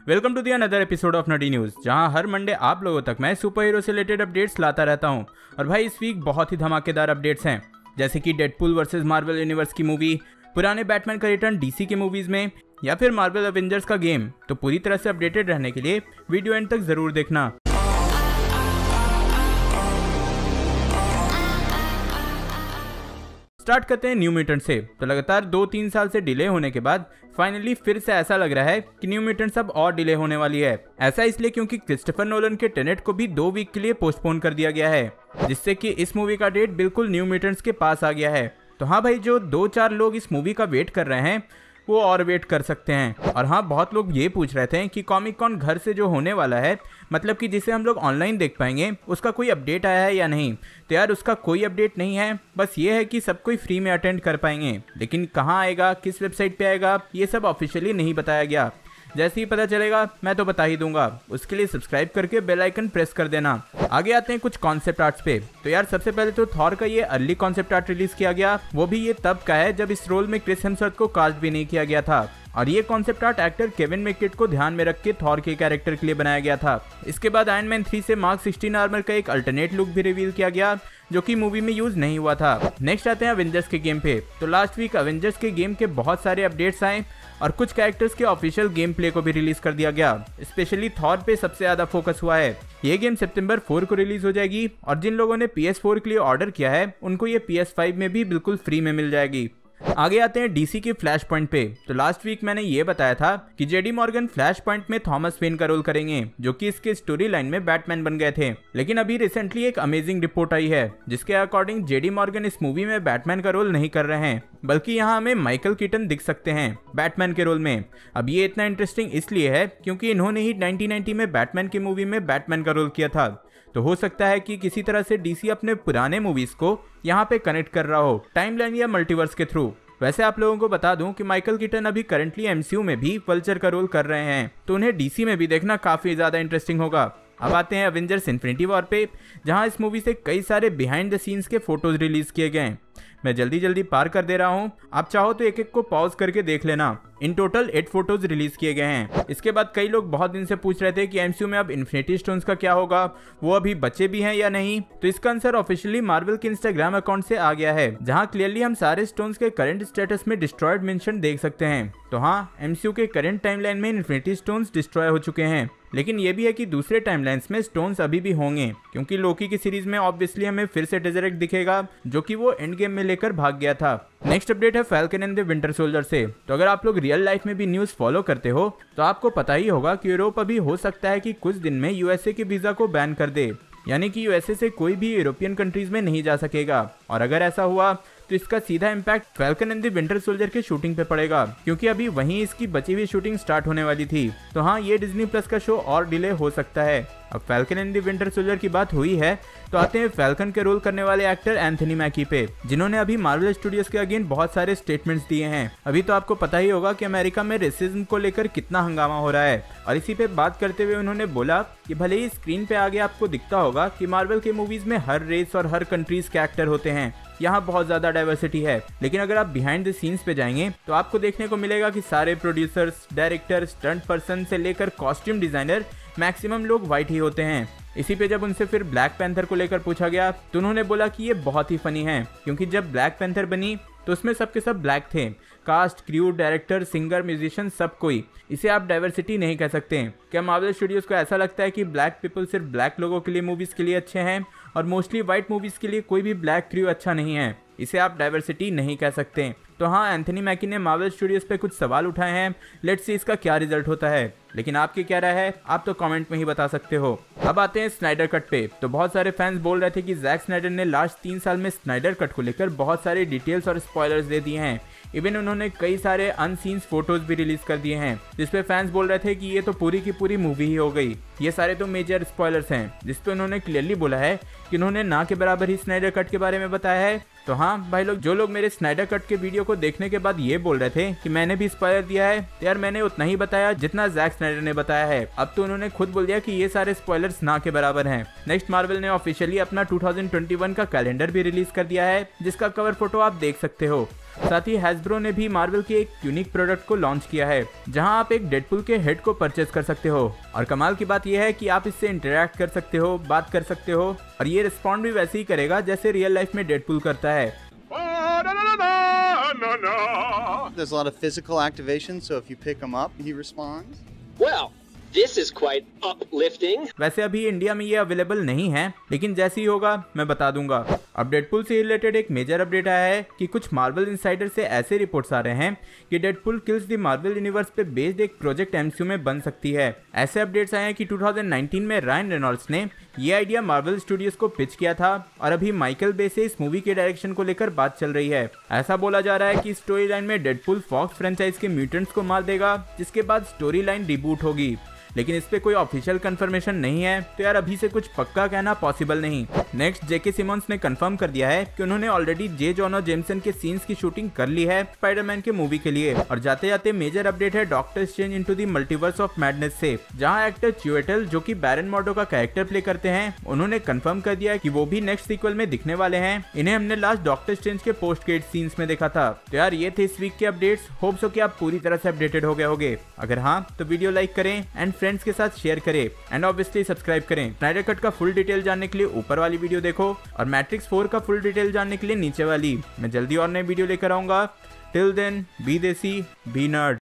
Welcome to the another episode of Nutty News, जहां हर Monday आप लोगों तक मैं सुपर हीरो से रिलेटेड अपडेट्स लाता रहता हूं। और भाई इस वीक बहुत ही धमाकेदार अपडेट्स हैं, जैसे कि डेडपूल वर्सेस मार्वल यूनिवर्स की मूवी, पुराने बैटमैन का रिटर्न डीसी के मूवीज में, या फिर मार्वल एवेंजर्स का गेम। तो पूरी तरह से अपडेटेड रहने के लिए वीडियो एंड तक जरूर देखना। स्टार्ट करते हैं न्यू म्यूटेंट से। तो लगातार 2-3 साल से डिले होने के बाद फाइनली फिर से ऐसा लग रहा है कि न्यू म्यूटेंट्स अब और डिले होने वाली है। ऐसा इसलिए क्योंकि क्रिस्टोफर नोलन के टेनेट को भी 2 वीक के लिए पोस्टपोन कर दिया गया है, जिससे कि इस मूवी का डेट बिल्कुल न्यू म्यूटेंट्स के पास आ गया है। तो हाँ भाई, जो 2-4 लोग इस मूवी का वेट कर रहे हैं वो और वेट कर सकते हैं। और हाँ, बहुत लोग ये पूछ रहे थे कि कॉमिक कॉन घर से जो होने वाला है, मतलब कि जिसे हम लोग ऑनलाइन देख पाएंगे, उसका कोई अपडेट आया है या नहीं। तो यार उसका कोई अपडेट नहीं है, बस ये है कि सब कोई फ्री में अटेंड कर पाएंगे, लेकिन कहाँ आएगा, किस वेबसाइट पे आएगा, ये सब ऑफिशियली नहीं बताया गया। जैसे ही पता चलेगा मैं तो बता ही दूंगा। उसके लिए सब्सक्राइब करके बेल आइकन प्रेस कर देना। आगे आते हैं कुछ कॉन्सेप्ट आर्ट्स पे। तो यार सबसे पहले तो थॉर का ये अर्ली कॉन्सेप्ट आर्ट रिलीज किया गया, वो भी ये तब का है जब इस रोल में क्रिस हेम्सवर्थ को कास्ट भी नहीं किया गया था। और ये कॉन्सेप्ट आर्ट एक्टर केविन मैककिड को ध्यान में रख के थॉर के कैरेक्टर के लिए बनाया गया था। इसके बाद आयरन मैन 3 से मार्क 16 आर्मर का एक अल्टरनेट लुक भी रिवील किया गया, जो कि मूवी में यूज नहीं हुआ था। नेक्स्ट आते हैं अवेंजर्स के गेम पे। तो लास्ट वीक अवेंजर्स के गेम के बहुत सारे अपडेट्स आए और कुछ कैरेक्टर्स के ऑफिशियल गेम प्ले को भी रिलीज कर दिया गया। स्पेशली थॉर पे सबसे ज्यादा फोकस हुआ है। ये गेम सितंबर 4 को रिलीज हो जाएगी और जिन लोगों ने PS4 के लिए ऑर्डर किया है उनको ये PS5 में भी बिल्कुल फ्री में मिल जाएगी। आगे आते हैं डीसी के फ्लैश पॉइंट पे। तो लास्ट वीक मैंने ये बताया था कि जेडी मॉर्गन फ्लैश पॉइंट में थॉमस वेन का रोल करेंगे, जो कि इसके स्टोरी लाइन में बैटमैन बन गए थे। लेकिन अभी रिसेंटली एक अमेजिंग रिपोर्ट आई है, जिसके अकॉर्डिंग जेडी मॉर्गन इस मूवी में बैटमैन का रोल नहीं कर रहे हैं, बल्कि यहाँ हमें माइकल कीटन दिख सकते हैं बैटमैन के रोल में। अब ये इतना इंटरेस्टिंग इसलिए है क्योंकि इन्होंने ही 1990 में बैटमैन की मूवी में बैटमैन का रोल किया था। तो हो सकता है कि किसी तरह से डीसी अपने पुराने मूवीज को यहाँ पे कनेक्ट कर रहा हो, टाइमलाइन या मल्टीवर्स के थ्रू। वैसे आप लोगों को बता दूं कि माइकल कीटन अभी करंटली एमसीयू में भी वल्चर का रोल कर रहे हैं, तो उन्हें डीसी में भी देखना काफी ज्यादा इंटरेस्टिंग होगा। अब आते हैं एवेंजर्स इन्फिनिटी वॉर पे, जहां इस मूवी से कई सारे बिहाइंड द सीन्स के फोटोज रिलीज किए गए। मैं जल्दी पार कर दे रहा हूं, आप चाहो तो एक एक को पॉज करके देख लेना। इन टोटल 8 फोटोज रिलीज किए गए हैं। इसके बाद कई लोग बहुत दिन से पूछ रहे थे कि एमसीयू में अब इन्फिनिटी स्टोन्स का क्या होगा, वो अभी बचे भी हैं या नहीं। तो इसका आंसर ऑफिशियली मार्वल के इंस्टाग्राम अकाउंट से आ गया है, जहां क्लियरली हम सारे स्टोन्स के करंट स्टेटस में डिस्ट्रॉयड मेंशन देख सकते हैं। तो हाँ, एमसीयू के करंट टाइमलाइन में इन्फिनिटी स्टोन्स डिस्ट्रॉय हो चुके हैं, लेकिन ये भी है कि दूसरे टाइमलाइंस में स्टोन्स अभी भी होंगे, क्योंकि लोकी की सीरीज में ऑब्वियसली हमें फिर से टेज़रेक्ट दिखेगा, जो कि वो एंड गेम में लेकर भाग गया था। नेक्स्ट अपडेट है falcon and the winter soldier से। तो अगर आप लोग रियल लाइफ में भी न्यूज फॉलो करते हो तो आपको पता ही होगा कि यूरोप अभी हो सकता है कि कुछ दिन में यूएसए के वीजा को बैन कर दे, यानी कि यूएसए से कोई भी यूरोपियन कंट्रीज में नहीं जा सकेगा। और अगर ऐसा हुआ तो इसका सीधा impact falcon and the winter soldier के शूटिंग पे पड़ेगा, क्योंकि अभी वहीं इसकी बची हुई शूटिंग स्टार्ट होने वाली थी। तो हाँ, ये डिज्नी प्लस का शो और डिले हो सकता है। अब falcon and the winter soldier की बात हुई है, तो आते हैं फैल्कन के रोल करने वाले एक्टर एंथनी मैकी पे, जिन्होंने अभी मार्वल स्टूडियोज के अगेंस्ट बहुत सारे स्टेटमेंट्स दिए हैं। अभी तो आपको पता ही होगा कि अमेरिका में रेसिज्म को लेकर कितना हंगामा हो रहा है, और इसी पे बात करते हुए उन्होंने बोला कि भले ही स्क्रीन पे आगे आपको दिखता होगा कि मार्वल के मूवीज में हर रेस और हर कंट्रीज के एक्टर होते हैं, यहाँ बहुत ज्यादा डाइवर्सिटी है, लेकिन अगर आप बिहाइंड द सीन्स पे जाएंगे तो आपको देखने को मिलेगा कि सारे प्रोड्यूसर्स, डायरेक्टर, स्टंट पर्सन से लेकर कॉस्ट्यूम डिजाइनर मैक्सिमम लोग व्हाइट ही होते हैं। इसी पे जब उनसे फिर ब्लैक पैंथर को लेकर पूछा गया तो उन्होंने बोला कि ये बहुत ही फनी है, क्योंकि जब ब्लैक पैंथर बनी तो उसमें सबके सब ब्लैक थे, cast, crew, director, singer, musician, सब कोई। इसे आप डाइवर्सिटी नहीं कह सकते। क्या मार्वल स्टूडियोज को ऐसा लगता है कि ब्लैक पीपल सिर्फ ब्लैक लोगों के लिए मूवीज के लिए अच्छे हैं और मोस्टली व्हाइट मूवीज के लिए कोई भी ब्लैक क्रू अच्छा नहीं है? इसे आप डाइवर्सिटी नहीं कह सकते। तो हाँ, एंथनी मैकी ने मार्वल स्टूडियोज पे कुछ सवाल उठाए हैं, लेट्स सी इसका क्या रिजल्ट होता है। लेकिन आपकी क्या राय है, आप तो कमेंट में ही बता सकते हो। अब आते हैं स्नाइडर कट पे। तो बहुत सारे फैंस बोल रहे थे कि जैक स्नाइडर ने लास्ट 3 साल में स्नाइडर कट को लेकर बहुत सारे डिटेल्स और स्पॉयलर्स दे दिए हैं। इवन उन्होंने कई सारे अनसीन्स फोटोज भी रिलीज कर दिए हैं, जिसपे फैंस बोल रहे थे कि ये तो पूरी की पूरी मूवी ही हो गई। ये सारे तो मेजर स्पॉयलर्स हैं, जिसपे उन्होंने क्लियरली बोला है कि उन्होंने ना के बराबर ही स्नाइडर कट के बारे में बताया है तो हाँ भाई लोग, जो लोग मेरे स्नाइडर कट के वीडियो को देखने के बाद ये बोल रहे थे कि मैंने भी स्पॉइलर दिया है, तो यार मैंने उतना ही बताया जितना जैक स्नाइडर ने बताया है। अब तो उन्होंने खुद बोल दिया कि ये सारे स्पॉयलर्स ना के बराबर हैं। नेक्स्ट मार्वल ने ऑफिशियली अपना 2021 का कैलेंडर भी रिलीज कर दिया है, जिसका कवर फोटो आप देख सकते हो। साथ ही हैस्ब्रो ने भी मार्वल के एक यूनिक प्रोडक्ट को लॉन्च किया है, जहां आप एक डेडपुल के हेड को परचेज कर सकते हो। और कमाल की बात यह है कि आप इससे इंटरेक्ट कर सकते हो, बात कर सकते हो, और ये रिस्पॉन्ड भी वैसे ही करेगा जैसे रियल लाइफ में डेडपुल करता है। There's a lot of physical activation, so if you pick him up, he responds. Well, this is quite uplifting. वैसे अभी इंडिया में ये अवेलेबल नहीं है, लेकिन जैसे ही होगा मैं बता दूंगा। अब डेडपुल से रिलेटेड एक मेजर अपडेट आया है कि कुछ मार्वल इनसाइडर से ऐसे रिपोर्ट्स आ रहे हैं कि Deadpool kills the Marvel universe पे बेस्ड एक प्रोजेक्ट एमसीयू में बन सकती है। ऐसे अपडेट्स आए हैं कि 2019 में रायन रेनॉल्ड्स ने ये आइडिया मार्वल स्टूडियोज को पिच किया था, और अभी माइकल बे से इस मूवी के डायरेक्शन को लेकर बात चल रही है। ऐसा बोला जा रहा है कि स्टोरी लाइन में डेडपुल फॉक्स फ्रेंचाइज के म्यूटेंट्स को मार देगा, जिसके बाद स्टोरी लाइन रिबूट होगी। लेकिन इस पे कोई ऑफिशियल कंफर्मेशन नहीं है, तो यार अभी से कुछ पक्का कहना पॉसिबल नहीं। नेक्स्ट जेके सिमोन्स ने कंफर्म कर दिया है कि उन्होंने ऑलरेडी जे जॉनो जेमसन के सीन्स की शूटिंग कर ली है स्पाइडरमैन के मूवी के लिए। और जाते जाते मेजर अपडेट है doctor strange into the multiverse of madness से, जहां एक्टर च्यूएटल जो कि बैरन मॉर्डो का कैरेक्टर प्ले करते हैं, उन्होंने कंफर्म कर दिया कि वो भी नेक्स्ट सीक्वल में दिखने वाले हैं। इन्हें हमने लास्ट डॉक्टर स्ट्रेंज के पोस्ट क्रेडिट सीन्स में देखा था। तो यार ये थे इस वीक के अपडेट्स। होप सो कि आप पूरी तरह से अपडेटेड हो गए होंगे। अगर हाँ तो वीडियो लाइक करें एंड फ्रेंड्स के साथ शेयर करें एंड ऑब्वियसली सब्सक्राइब करें। स्नाइडर कट का फुल डिटेल जानने के लिए ऊपर वाली वीडियो देखो, और मैट्रिक्स 4 का फुल डिटेल जानने के लिए नीचे वाली। मैं जल्दी और नई वीडियो लेकर आऊंगा। टिल देन बी देसी बी नर्ड।